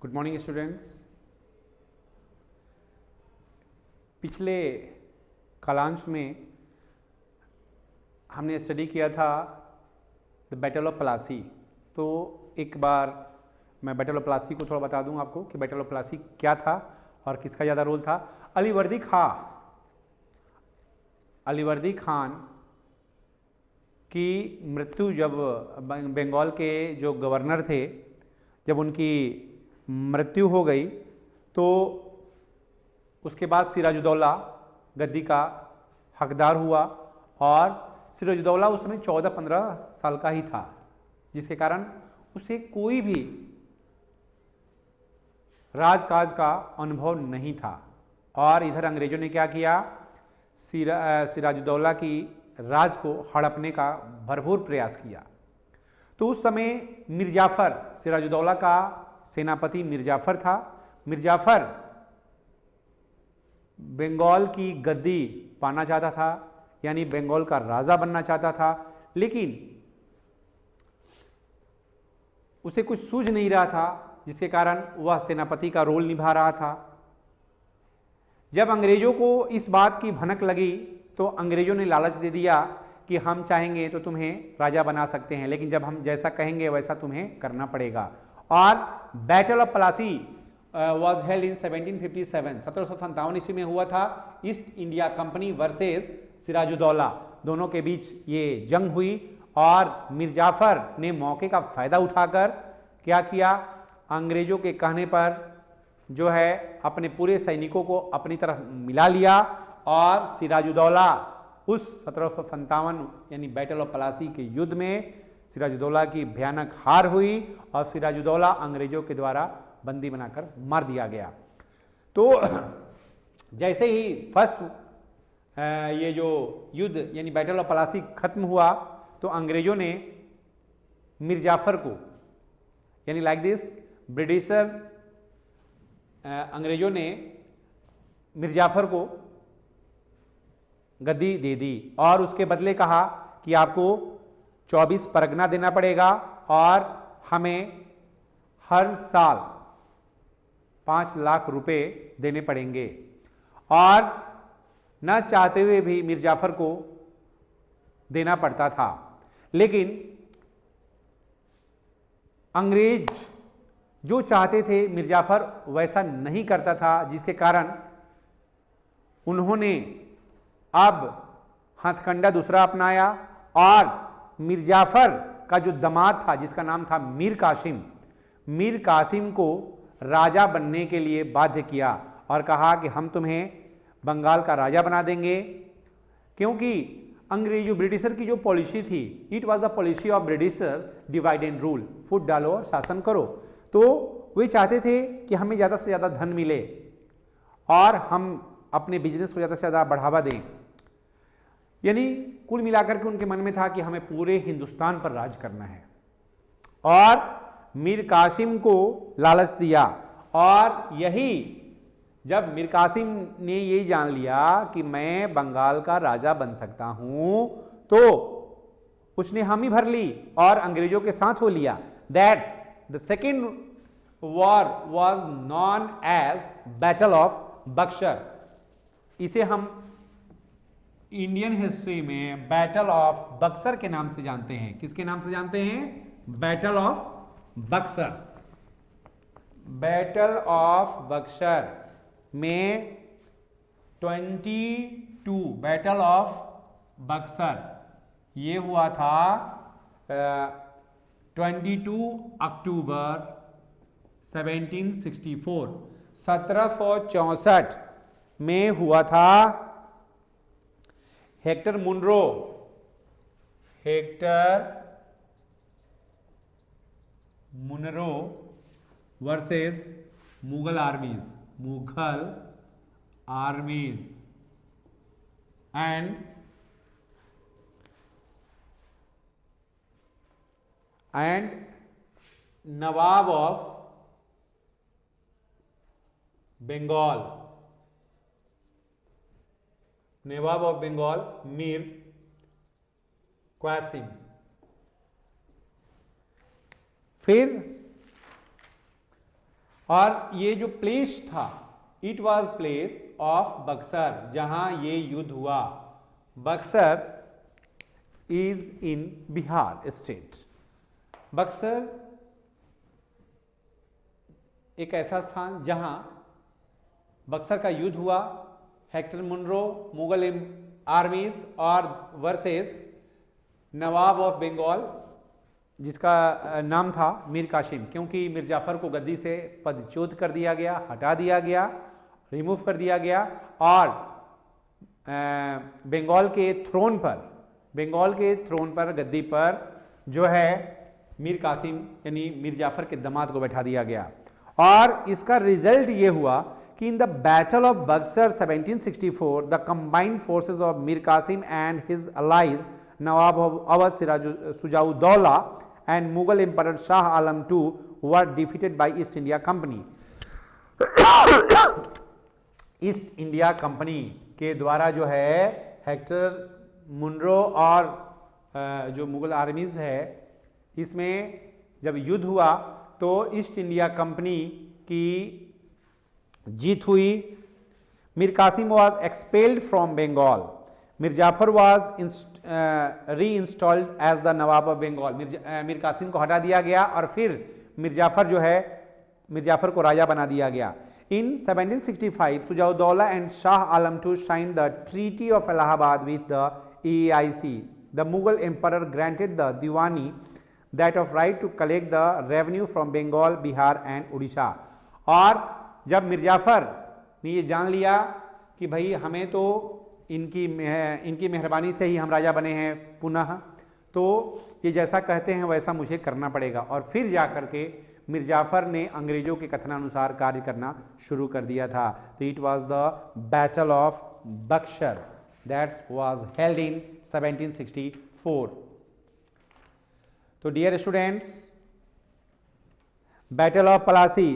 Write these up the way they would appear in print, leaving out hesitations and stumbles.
Good morning students. पिछले कालांश में हमने स्टडी किया था द बैटल ऑफ प्लासी। तो एक बार मैं बैटल ऑफ प्लासी को थोड़ा बता दूं आपको कि बैटल ऑफ प्लासी क्या था और किसका ज़्यादा रोल था। अलीवर्दी खान की मृत्यु जब बंगाल के जो गवर्नर थे, जब उनकी मृत्यु हो गई तो उसके बाद सिराजुद्दौला गद्दी का हकदार हुआ और सिराजुद्दौला उस समय 14-15 साल का ही था, जिसके कारण उसे कोई भी राजकाज का अनुभव नहीं था। और इधर अंग्रेजों ने क्या किया, सिराजुद्दौला की राज को हड़पने का भरपूर प्रयास किया। तो उस समय मिर्जाफर, सिराजुद्दौला का सेनापति मिर्जाफर था। मिर्जाफर बंगाल की गद्दी पाना चाहता था, यानी बंगाल का राजा बनना चाहता था, लेकिन उसे कुछ सूझ नहीं रहा था, जिसके कारण वह सेनापति का रोल निभा रहा था। जब अंग्रेजों को इस बात की भनक लगी तो अंग्रेजों ने लालच दे दिया कि हम चाहेंगे तो तुम्हें राजा बना सकते हैं, लेकिन जब हम जैसा कहेंगे वैसा तुम्हें करना पड़ेगा। और battle of Plassey was held in 1757 ईस्वी में हुआ था। East India Company versus Sirajuddaulah, दोनों के बीच ये जंग हुई और मिर्जाफर ने मौके का फायदा उठाकर क्या किया, अंग्रेजों के कहने पर जो है अपने पूरे सैनिकों को अपनी तरफ मिला लिया और सिराजुद्दौला उस 1757 यानी बैटल ऑफ प्लासी के युद्ध में सिराजुद्दौला की भयानक हार हुई और सिराजुद्दौला अंग्रेजों के द्वारा बंदी बनाकर मार दिया गया। तो जैसे ही फर्स्ट ये जो युद्ध यानी बैटल ऑफ प्लासी खत्म हुआ तो अंग्रेजों ने मिर्जाफर को, यानी लाइक दिस ब्रिटिशर, अंग्रेजों ने मिर्जाफर को गद्दी दे दी और उसके बदले कहा कि आपको 24 परगना देना पड़ेगा और हमें हर साल 5 लाख रुपए देने पड़ेंगे। और न चाहते हुए भी मिर्जाफर को देना पड़ता था, लेकिन अंग्रेज जो चाहते थे मिर्जाफर वैसा नहीं करता था, जिसके कारण उन्होंने अब हथकंडा दूसरा अपनाया और मिर्जाफर का जो दामाद था जिसका नाम था मीर कासिम को राजा बनने के लिए बाध्य किया और कहा कि हम तुम्हें बंगाल का राजा बना देंगे, क्योंकि अंग्रेजों ब्रिटिशर की जो पॉलिसी थी, it was the policy of Britisher divide and rule, फूट डालो और शासन करो। तो वे चाहते थे कि हमें ज़्यादा से ज़्यादा धन मिले और हम अपने बिजनेस को ज़्यादा से ज़्यादा बढ़ावा दें, यानी कुल मिलाकर के उनके मन में था कि हमें पूरे हिंदुस्तान पर राज करना है। और मीर कासिम को लालच दिया और यही जब मीर कासिम ने ये जान लिया कि मैं बंगाल का राजा बन सकता हूं तो उसने हामी भर ली और अंग्रेजों के साथ हो लिया। That's the second war was known as battle of Buxar. इसे हम इंडियन हिस्ट्री में बैटल ऑफ बक्सर के नाम से जानते हैं। किसके नाम से जानते हैं? Battle of Buxar. Battle of Buxar में 22 बैटल ऑफ बक्सर ये हुआ था 22 अक्टूबर 1764, 1764 में हुआ था। Hector Munro versus Mughal armies and nawab of Bengal, Mir Qasim. फिर और ये जो प्लेस था, it was place of Buxar, जहां ये युद्ध हुआ। Buxar is in Bihar state. Buxar एक ऐसा स्थान जहां बक्सर का युद्ध हुआ, हेक्टर मुनरो मुगल आर्मीज और वर्सेस नवाब ऑफ बंगाल, जिसका नाम था मीर कासिम, क्योंकि मीर जाफर को गद्दी से पदच्युत कर दिया गया, हटा दिया गया, रिमूव कर दिया गया, और बंगाल के थ्रोन पर गद्दी पर जो है मीर कासिम यानी मीर जाफर के दामाद को बैठा दिया गया। और इसका रिजल्ट ये हुआ कि in the battle of Buxar 1764 the combined forces of Mir Qasim and his allies Nawab of Awadh Shujauddaulah and Mughal emperor Shah Alam II were defeated by East India Company. East India Company के द्वारा जो है हेक्टर मुनरो और जो मुगल आर्मीज है, इसमें जब युद्ध हुआ तो ईस्ट इंडिया कंपनी की जीत हुई। Mir Qasim was expelled from Bengal. Mir Jafar was reinstalled as the nawab of Bengal. Mir Qasim को हटा दिया गया और फिर मीर जाफर को राजा बना दिया गया। In 1765, Sujaudollah and Shah Alam II signed the Treaty of Allahabad with the EIC. The Mughal emperor granted the Diwani that of right to collect the revenue from Bengal, Bihar and Odisha. और जब मीर जाफर ने ये जान लिया कि भाई हमें तो इनकी मेहरबानी से ही हम राजा बने हैं पुनः, तो ये जैसा कहते हैं वैसा मुझे करना पड़ेगा, और फिर जा करके मीर जाफर ने अंग्रेजों के कथनानुसार कार्य करना शुरू कर दिया था। तो it was the battle of Buxar that was held in 1764। तो dear students, battle of Plassey,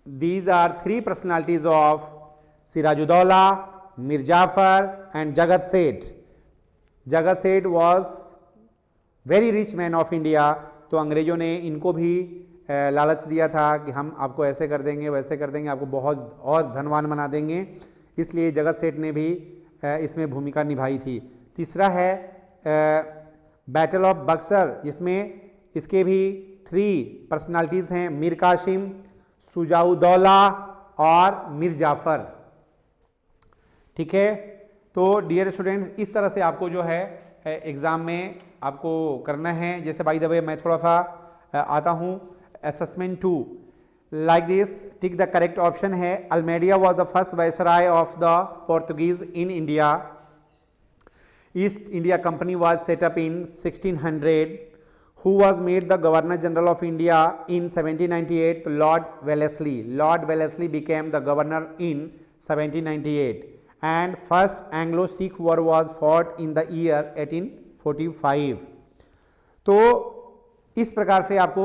these are three personalities of Sirajuddaulah, Mir Jafar and Jagat Seth. Jagat Seth was very rich man of India। तो अंग्रेजों ने इनको भी लालच दिया था कि हम आपको ऐसे कर देंगे वैसे कर देंगे, आपको बहुत और धनवान बना देंगे, इसलिए जगत सेठ ने भी इसमें भूमिका निभाई थी। तीसरा है बैटल ऑफ बक्सर, जिसमें इसके भी 3 पर्सनालिटीज़ हैं, मीर कासिम, सुजाउद्दौला और मीर जाफर। ठीक है, तो डियर स्टूडेंट्स, इस तरह से आपको जो है एग्ज़ाम में आपको करना है। जैसे बाय द वे मैं थोड़ा सा आता हूँ assessment 2 like this, tick the correct option है। Almeida was the first viceroy of the Portuguese in India। East India Company was set up in 1600। Who was made the Governor General of India in 1798? Lord Wellesley। Lord Wellesley became the governor in 1798। And first Anglo-Sikh war was fought in the year 1845। तो इस प्रकार से आपको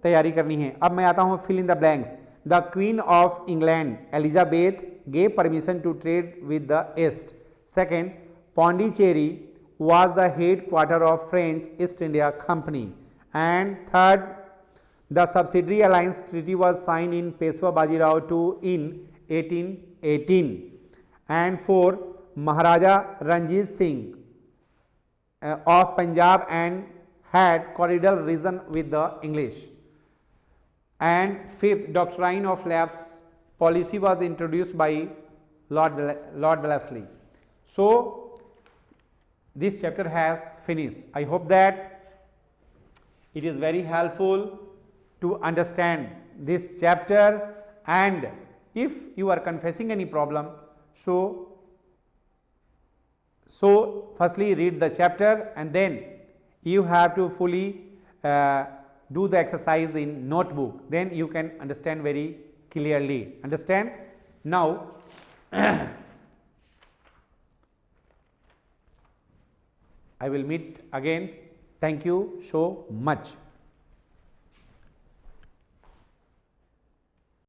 तैयारी करनी है। अब मैं आता हूं fill in the blanks. The Queen of England Elizabeth gave permission to trade with the East. Second, Pondicherry was the headquarter of French East India Company। And third, the subsidiary alliance treaty was signed in Peshwa Bajirao II in 1818। And four, Maharaja Ranjit Singh of Punjab and had cordial reason with the English। And fifth, doctrine of lapse policy was introduced by Lord Wellesley। So this chapter has finished। I hope that it is very helpful to understand this chapter, and if you are confessing any problem, so firstly read the chapter and then you have to fully do the exercise in notebook, then you can understand very clearly। Understand? Now I will meet again. Thank you so much.